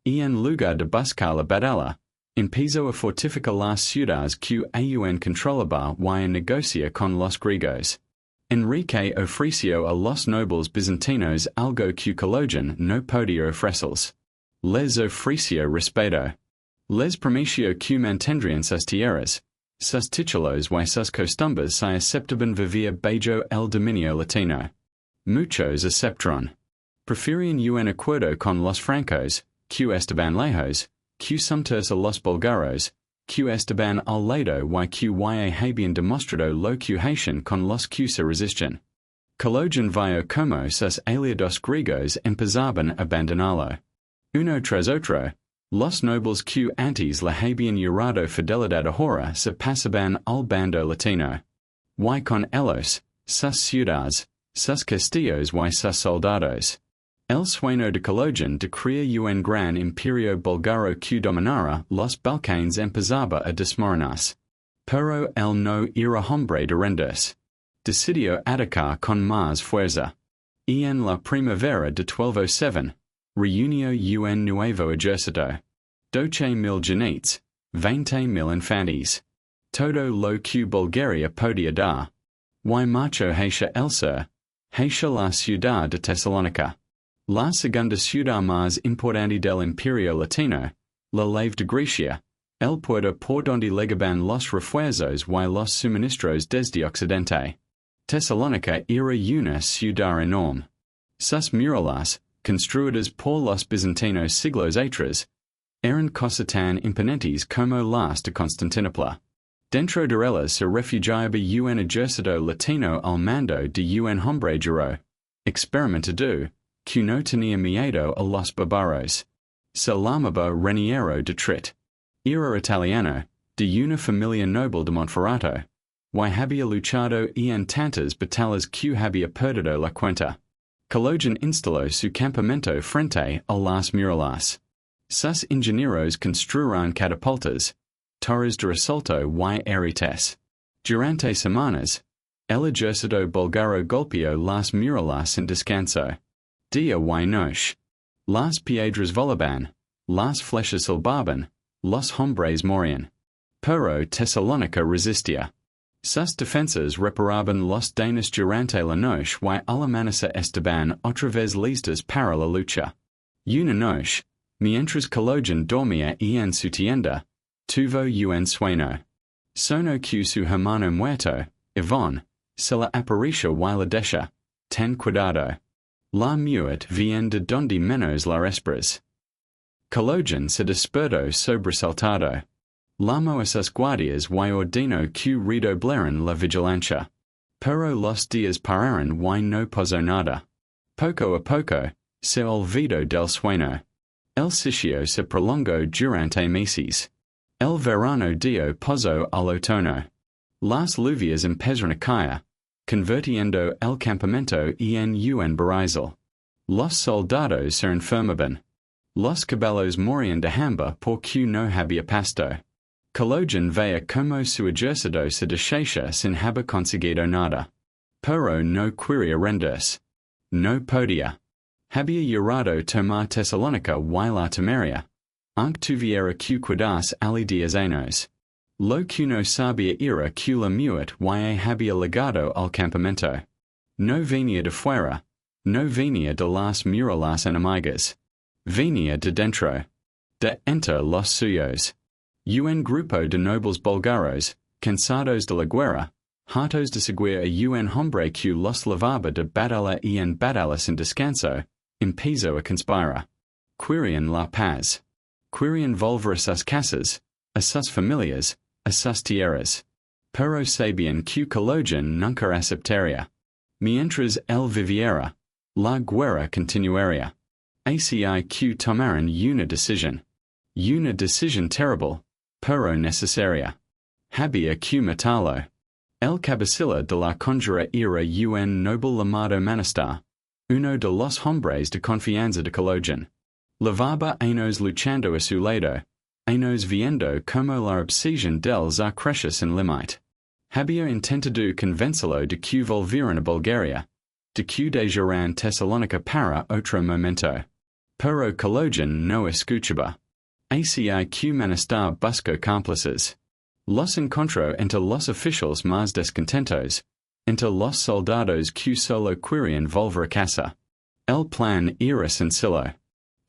En lugar de buscar la batalla, empezó a fortificar las ciudades que aún controlaba y a negociar con los griegos. Enrique ofreció a los nobles bizantinos algo que Kaloján no podía ofrecerles. Les ofreció respeto. Les prometió que mantendrían sus tierras, sus títulos y sus costumbres si aceptaban vivir bajo el dominio latino. Muchos aceptaron. Preferían un acuerdo con los francos, que estaban lejos, que someterse a los búlgaros, que estaban al lado y que habían demostrado lo que hacían con los que se resisten. Kaloján vio como sus aliados griegos empezaban a abandonarlo. Uno tras otro, los nobles que antes le habían jurado fidelidad ahora se pasaban al bando latino. Y con ellos, sus ciudades, sus castillos y sus soldados. El sueño de Kaloján de crear un gran imperio búlgaro que dominara los Balcanes empezaba a desmoronarse. Pero él no era hombre de rendirse. Decidió atacar con más fuerza. En la primavera de 1207, reunió un nuevo ejército. 12,000 jinetes, 20,000 infantes. Todo lo que Bulgaria podía dar. Y marchó hacia el sur, hacia la ciudad de Tesalónica. La segunda ciudad más importante del Imperio Latino, la leve de Grecia, el puerto por donde llegaban los refuerzos y los suministros desde Occidente. Tesalónica era una ciudad enorme. Sus murallas, construidas por los bizantinos siglos atrás, eran casi tan imponentes como las de Constantinopla. Dentro de ellas se refugiaba un ejército latino al mando de un hombre juro, experimentado, que no tenía miedo a los bárbaros. Se llamaba Raniero de Trit. Era italiano, de una familia noble de Monferrato, y había luchado en tantas batallas que había perdido la cuenta. Kaloján instaló su campamento frente a las murallas. Sus ingenieros construyeron catapultas, torres de asalto y arites. Durante semanas, el ejército búlgaro golpeó las murallas sin descanso. Día y noche. Las piedras volaban, las flechas silbaban, los hombres morían. Pero Tesalónica resistía. Sus defensas reparaban los daños durante la noche y al amanecer estaban otra vez listas para la lucha. Una noche, mientras Kaloján dormía en su tienda, tuvo un sueño. Soñó que su hermano muerto, Iván, se le apareció y le decía, ten cuidado. La muerte viene de donde menos la esperas. Kaloján se despertó sobresaltado. Llamó a sus guardias y ordenó que redoblaran la vigilancia. Pero los días pararon y no pasó nada. Poco a poco, se olvidó del sueño. El sitio se prolongó durante meses. El verano dio paso al otoño. Las lluvias empezaron a caer, convirtiendo el campamento en un barrizal. Los soldados se enfermaban. Los caballos morían de hambre porque no había pasto. Kaloján veía como su ejército se deshacía sin haber conseguido nada. Pero no quería rendirse. No podía. Había jurado tomar Tesalónica y la temeria. Aunque tuviera que cuidarse ali 10 años. Lo que no sabía era que la muerte y había llegado al campamento. No venía de fuera. No venía de las murallas enemigas. Venía de dentro. De entre los suyos. Un grupo de nobles búlgaros, cansados de la guerra, hartos de seguir a un hombre que los llevaba de batalla en batalla sin descanso, empezó a conspirar. Querían la paz. Querían volver a sus casas, a sus familias, a sus tierras. Pero sabían que Kaloján nunca aceptaría. Mientras él viviera, la guerra continuaría. Así que tomaron una decisión. Una decisión terrible, pero necesaria. Había que matarlo. El cabecilla de la conjura era un noble llamado Manestar, uno de los hombres de confianza de Kaloján. Llevaba años luchando a su lado, años viendo como la obsesión del zar crecía sin límite. Había intentado convencerlo de que volvieran a Bulgaria, de que dejaran Tesalónica para otro momento. Pero Kaloján no escuchaba. Así que Manestar buscó cómplices. Los encontró entre los oficiales más descontentos, entre los soldados que solo querían volver a casa. El plan era sencillo.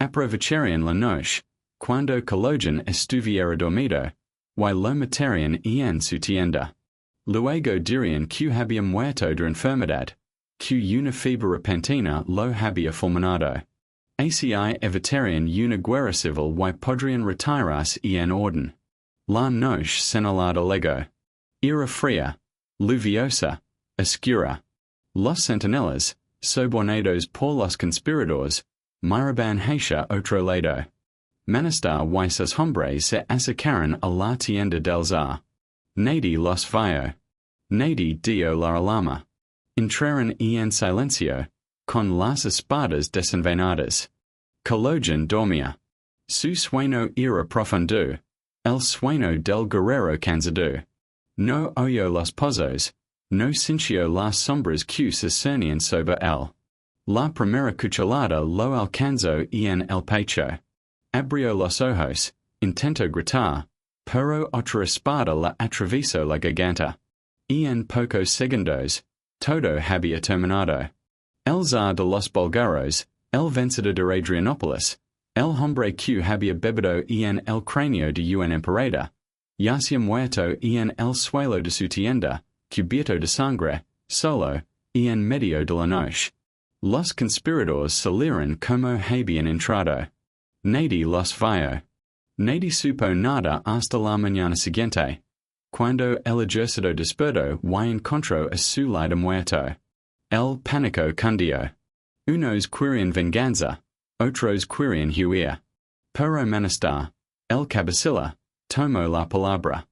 Aprovecharían la noche, cuando Kaloján estuviera dormido, y lo matarían en su tienda. Luego dirían que había muerto de enfermedad, que una fiebre repentina lo había fulminado. Así evitarían una guerra civil y podrían retirarse en orden. La noche señalada llegó. Era fría, lluviosa, oscura. Los centinelas, sobornados por los conspiradores, miraban hacia otro lado. Manestar y sus hombres se acercaron a la tienda del zar. Nadie los vio. Nadie dio la alarma. Entraron en silencio, con las espadas desenvainadas. Kaloján dormía. Su sueño era profundo. El sueño del guerrero cansado. No oyó los pozos, no sintió las sombras que se cernían sobre él. La primera cuchalada lo alcanzó en el pecho. Abrió los ojos, intentó gritar, pero otra espada la atravesó la garganta. En pocos segundos, todo había terminado. El zar de los búlgaros, el vencedor de Adrianópolis, el hombre que había bebido en el cráneo de un emperador, yacía muerto en el suelo de su tienda, cubierto de sangre, solo, en medio de la noche. Los conspiradores salieron como habían entrado. Nadie los vio. Nadie supo nada hasta la mañana siguiente, cuando el ejército despertó y encontró a su líder muerto. El pánico cundió. Unos querían venganza. Otros querían huir. Pero Manestar, el cabecilla, tomó la palabra.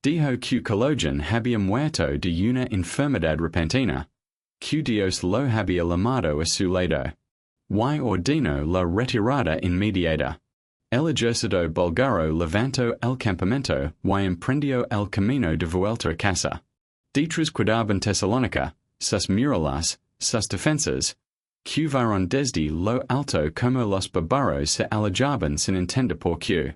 Dijo que Kaloján había muerto de una enfermedad repentina, que Dios lo había llamado a su lado, y ordenó la retirada inmediata. El ejército búlgaro levantó el campamento y emprendió el camino de vuelta a casa. Detrás cuidaban Tesalónica, sus murallas, sus defensas, que vieron desde lo alto como los bárbaros se alejaban sin entender por qué.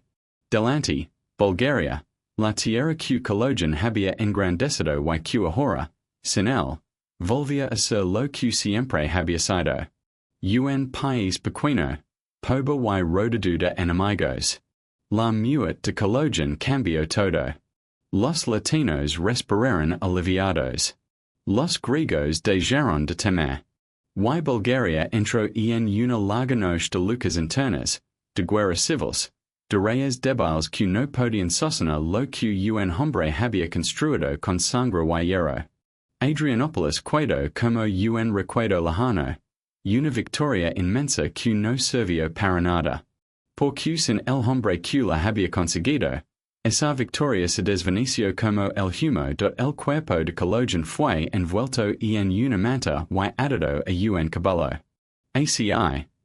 Delante, Bulgaria, la tierra que Kaloján había engrandecido y que ahora, sin él, volvía a ser lo que siempre había sido. Un país pequeño, pobre y rodeado de enemigos. La muerte de Kaloján cambió todo. Los latinos respiraron aliviados. Los griegos dejaron de temer. Y Bulgaria entró en una larga noche de luchas internas, de guerras civiles, de reyes débiles que no podían sostener lo que un hombre había construido con sangre y hierro. Adrianópolis quedó como un recuerdo lejano, una victoria inmensa que no sirvió para nada. Porque sin el hombre que la había conseguido, esa victoria se desvaneció como el humo del cuerpo de Kaloján fue envuelto en una manta y atado a un caballo. Así,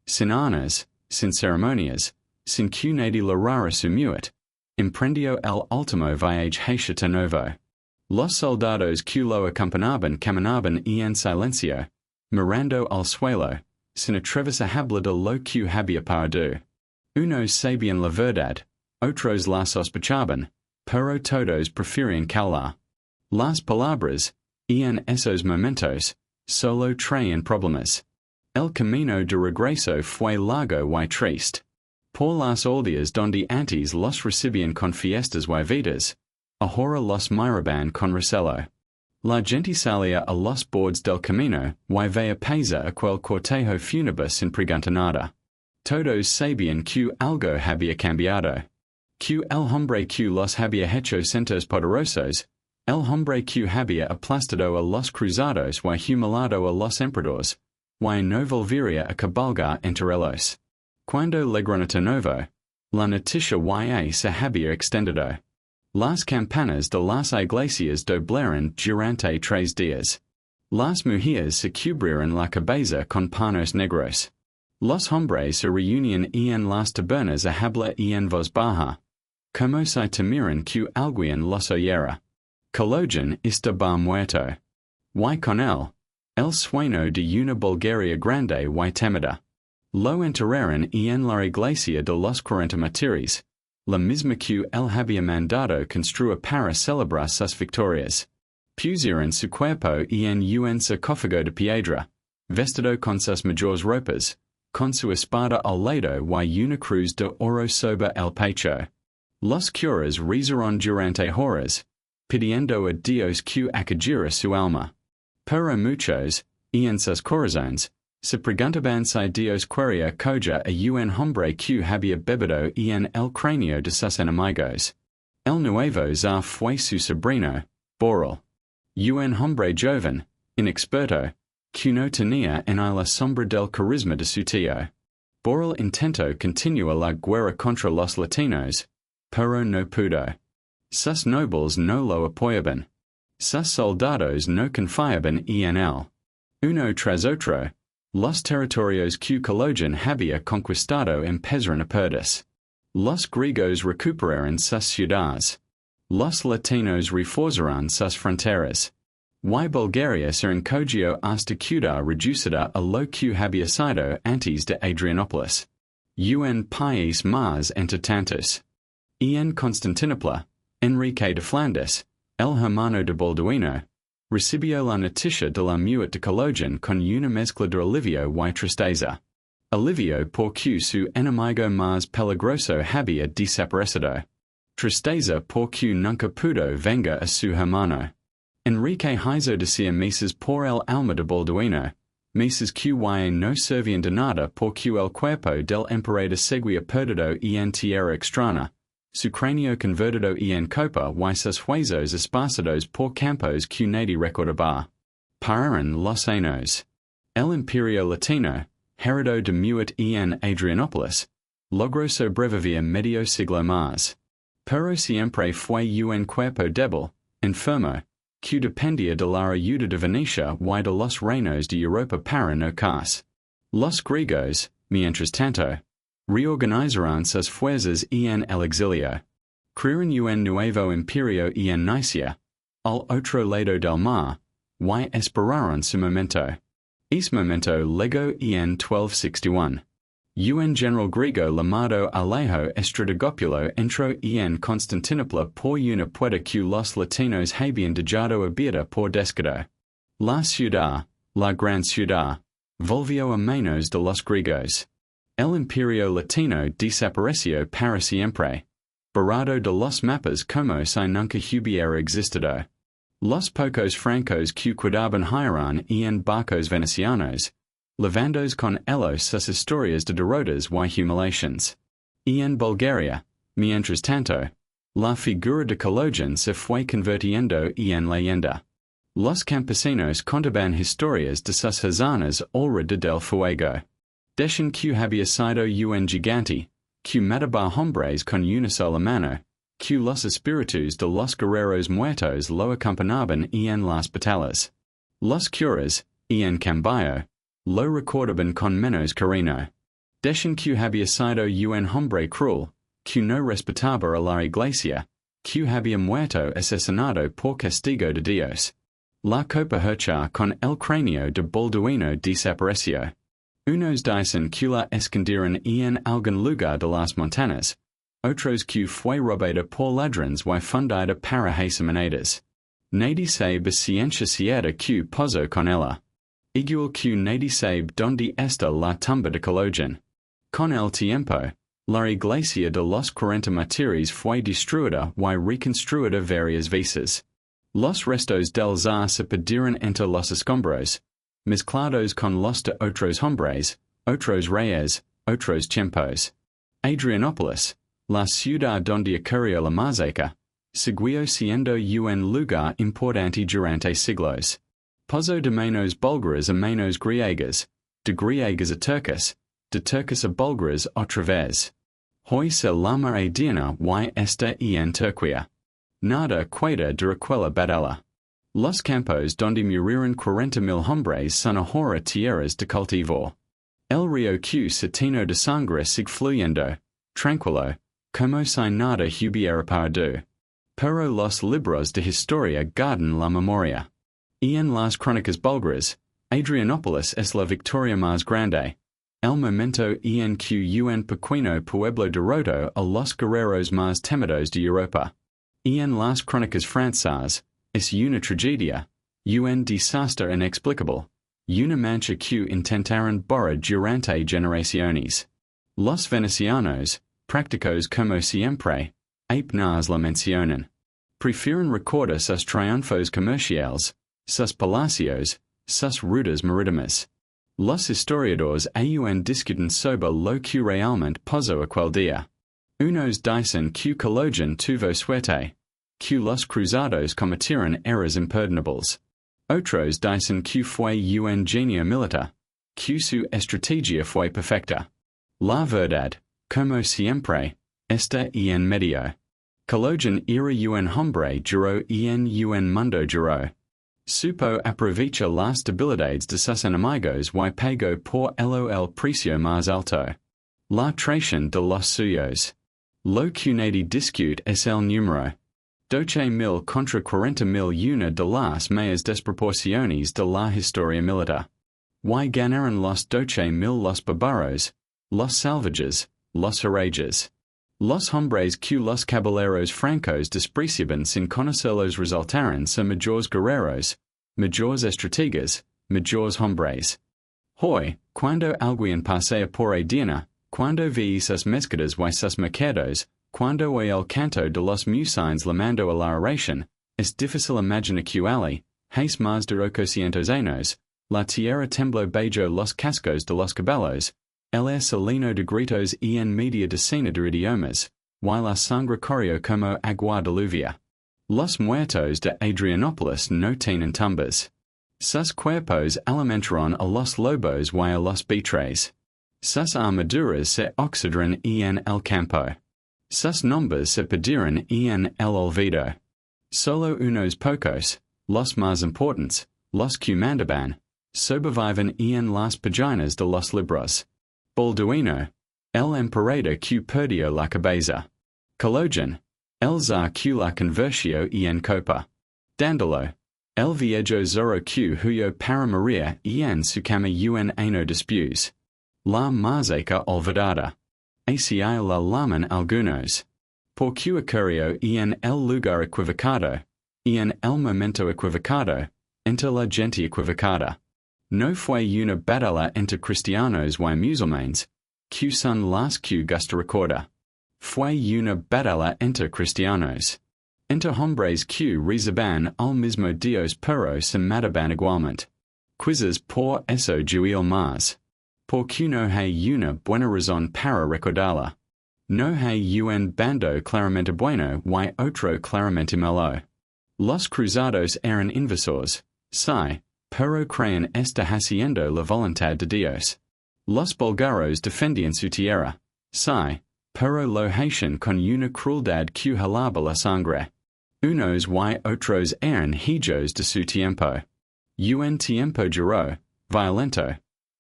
sin armas, sin ceremonias, sin que nadie lo rara sumuit, emprendió el último viaje hacia novo. Los soldados que lo acompañaban caminaban en silencio, mirando al suelo, sin atreverse a hablar de lo que había perdido. Unos sabían la verdad, otros la sospechaban, pero todos preferían callar. Las palabras, en esos momentos, solo traen problemas. El camino de regreso fue largo y triste. Por las aldeas donde antes los recibían con fiestas y vidas, ahora los miraban con recelo. La gente salía a los bordes del camino y veía pasar aquel cortejo fúnebre sin preguntar nada. Todos sabían que algo había cambiado. Que el hombre que los había hecho centros poderosos, el hombre que había aplastado a los cruzados y humillado a los emperadores, y no volvería a cabalgar entre ellos. Cuando la granata novo, la noticia y se había extendido. Las campanas de las iglesias doblaron durante 3 días. Las mujeres se cubrieron la cabeza con panos negros. Los hombres se reunían en las tabernas a hablar en voz baja, como si temieran que alguien los oyera. Kaloján estaba muerto. Y con él, el sueño de una Bulgaria grande y temida. Lo enterraron en la iglesia de los 40 mártires, la misma que él había mandado construir para celebrar sus victorias. Pusieron su cuerpo en un sarcófago de piedra, vestido con sus mejores ropas, con su espada al lado y una cruz de oro sobre el pecho. Los curas rezaron durante horas, pidiendo a Dios que acogiera su alma. Pero muchos, en sus corazones, se preguntaban si Dios quería coger a un hombre que había bebido en el cráneo de sus enemigos. El nuevo zar fue su sobrino, Boral. Un hombre joven, inexperto, que no tenía en la sombra del carisma de su tío. Boral intentó continuar la guerra contra los latinos, pero no pudo. Sus nobles no lo apoyaban. Sus soldados no confiaban en él. Uno tras otro, los territorios que Kaloján había conquistado empezaron a perderse. Los griegos recuperaron sus ciudades. Los latinos reforzaron sus fronteras. Y Bulgaria se encogió hasta quedar reducida a lo que había sido antes de Adrianópolis. Un país más entre tantos. En Constantinopla, Enrique de Flandes, el hermano de Balduino, recibió la noticia de la muerte de Kaloján con una mezcla de alivio y tristeza. Alivio porque su enemigo más peligroso había desaparecido. Tristeza porque nunca pudo vengar a su hermano. Enrique hizo decir misas por el alma de Balduino, misas que no servían de nada porque el cuerpo del emperador seguía perdido en tierra extraña, su cráneo convertido en copa y sus huesos esparcidos por campos que nadie recordaba. Pararon los años. El imperio latino, heredó de muerte en Adrianópolis, logró sobrevivir medio siglo más. Pero siempre fue un cuerpo débil, enfermo, que dependía de la ayuda de Venecia y de los reinos de Europa para no caerse. Los griegos, mientras tanto, reorganizaron sus fuerzas en el exilio. Crearon un nuevo imperio en Nicia, al otro lado del mar, y esperaron su momento. Ese momento llegó en 1261. Un general griego llamado Alejo Estradagopulo entró en Constantinopla por una puerta que los latinos habían dejado abierta por descuido. La ciudad, la gran ciudad, volvió a manos de los griegos. El imperio latino desapareció para siempre, borrado de los mapas como si nunca hubiera existido. Los pocos francos que quedaban giran en barcos venecianos, levandos con ellos sus historias de derrotas y humillaciones. En Bulgaria, mientras tanto, la figura de Kaloján se fue convirtiendo en leyenda. Los campesinos contaban historias de sus hazanas alrededor del fuego. Decían que había sido un gigante, que mataba hombres con una sola mano, que los espíritus de los guerreros muertos lo acompañaban en las batallas. Los curas, en cambio, lo recordaban con menos cariño. Deshen que había sido un hombre cruel, que no respetaba a la iglesia, que había muerto asesinado por castigo de Dios. La copa hecha con el cráneo de Balduino desapareció. Unos dicen que la escondieron en algún lugar de las montañas, otros que fue robada por ladrones y fundida para asesinatos. Nadie sabe ciencia cierta que pasó con ella. Igual que nadie sabe dónde está la tumba de Kaloján. Con el tiempo, la iglesia de los 40 mártires fue destruida y reconstruida varias veces. Los restos del zar se perdieron entre los escombros, mezclados con los de otros hombres, otros reyes, otros tiempos. Adrianópolis, la ciudad donde ocurrió la masacre, siguió siendo un lugar importante durante siglos. Pasó de manos búlgaras a manos griegas, de griegas a turcos a búlgaras otra vez. Hoy se llama Adriana y Esta en Turquía. Nada queda de aquella batalla. Los campos donde murieron 40,000 hombres son ahora tierras de cultivo. El río que se lleno de sangre sigue fluyendo, tranquilo, como si nada hubiera pasado. Pero los libros de historia guardan la memoria. En las crónicas búlgaras, Adrianópolis es la victoria más grande. El momento en que un pequeño pueblo derrotó a los guerreros más temidos de Europa. En las crónicas francesas, es una tragedia, un desastre inexplicable, una mancha que intentaron borrar durante generaciones. Los venecianos, prácticos como siempre, apenas la mencionan. Prefieren recordar sus triunfos comerciales, sus palacios, sus rutas marítimas. Los historiadores aún discuten sobre lo que realmente pasó aquel día. Unos dicen que Kaloján tuvo suerte, que los cruzados cometieron errores imperdonables. Otros dicen que fue un genio militar, que su estrategia fue perfecta. La verdad, como siempre, está en medio. Kaloján era un hombre duro en un mundo duro. Supo aprovechar las debilidades de sus enemigos y pagó por ello el precio más alto. La traición de los suyos. Lo que nadie discute es el número. 12,000 contra 40,000, una de las mayores desproporciones de la historia militar. Y ganaron los 12,000 los bárbaros, los salvajes, los herejes. Los hombres que los caballeros francos despreciaban sin conocerlos resultaron ser mayores guerreros, mayores estrategas, mayores hombres. Hoy, cuando alguien pasea por Adriana, cuando ve sus mezquitas y sus mercados, cuando oye el canto de los musicians llamando a la oración, es difícil imaginar que allí, hace más de 800 años, la tierra tembló bajo los cascos de los caballos, el aire se llenó de gritos en media decena de idiomas, y la sangre corrió como agua diluvia. Los muertos de Adrianópolis no tienen tumbas. Sus cuerpos alimentaron a los lobos y a los buitres. Sus armaduras se oxidaron en el campo. Sus nombres se perdieron en el olvido. Solo unos pocos, los más importantes, los que mandaban, sobreviven en las páginas de los libros. Balduino, el emperador que perdió la cabeza. Kaloján, el zar que la convirtió en copa. Dándolo, el viejo zorro que huyó para morir en su cama un año después. La masacre olvidada. Así la llaman algunos. Porque ocurrió en el lugar equivocado, en el momento equivocado, entre la gente equivocada. No fue una batalla entre cristianos y musulmanes, que son las que gusta recordar. Fue una batalla entre cristianos. Entre hombres que reciban al mismo Dios pero se mataban igualmente. Quizás por eso duele más. Porque no hay una buena razón para recordarla. No hay un bando claramente bueno y otro claramente malo. Los cruzados eran invasores, sí, pero creían estar haciendo la voluntad de Dios. Los búlgaros defendían su tierra, sí, pero lo hacían con una crueldad que jalaba la sangre. Unos y otros eran hijos de su tiempo. Un tiempo duro, violento,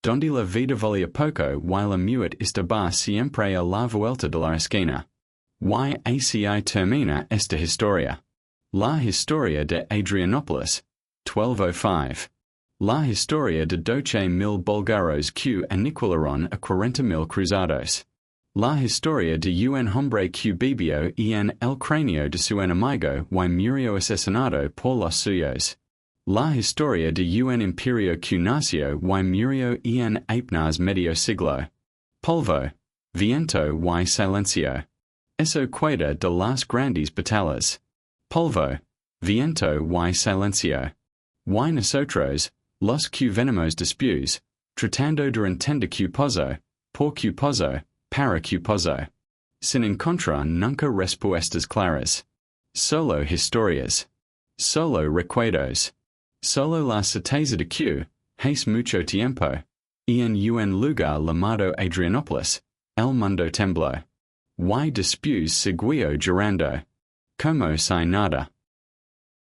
donde la vida valía poco y la muerte estaba siempre a la vuelta de la esquina. Y así termina esta historia. La historia de Adrianopolis, 1205. La historia de 12,000 búlgaros que aniquilaron a 40,000 cruzados. La historia de un hombre que vivió en el cráneo de su enemigo y murió asesinado por los suyos. La historia de un imperio que nació y murió en apenas medio siglo. Polvo, viento y silencio. Eso queda de las grandes batallas. Polvo, viento y silencio. Y nosotros, los que venimos después, tratando de entender que pozo, por que pozo, para que pozo. Sin encontrar nunca respuestas claras. Solo historias. Solo recuerdos. Solo la certeza de que, hace mucho tiempo, en un lugar llamado Adrianópolis, el mundo tembló. Y después siguió llorando. Como si nada.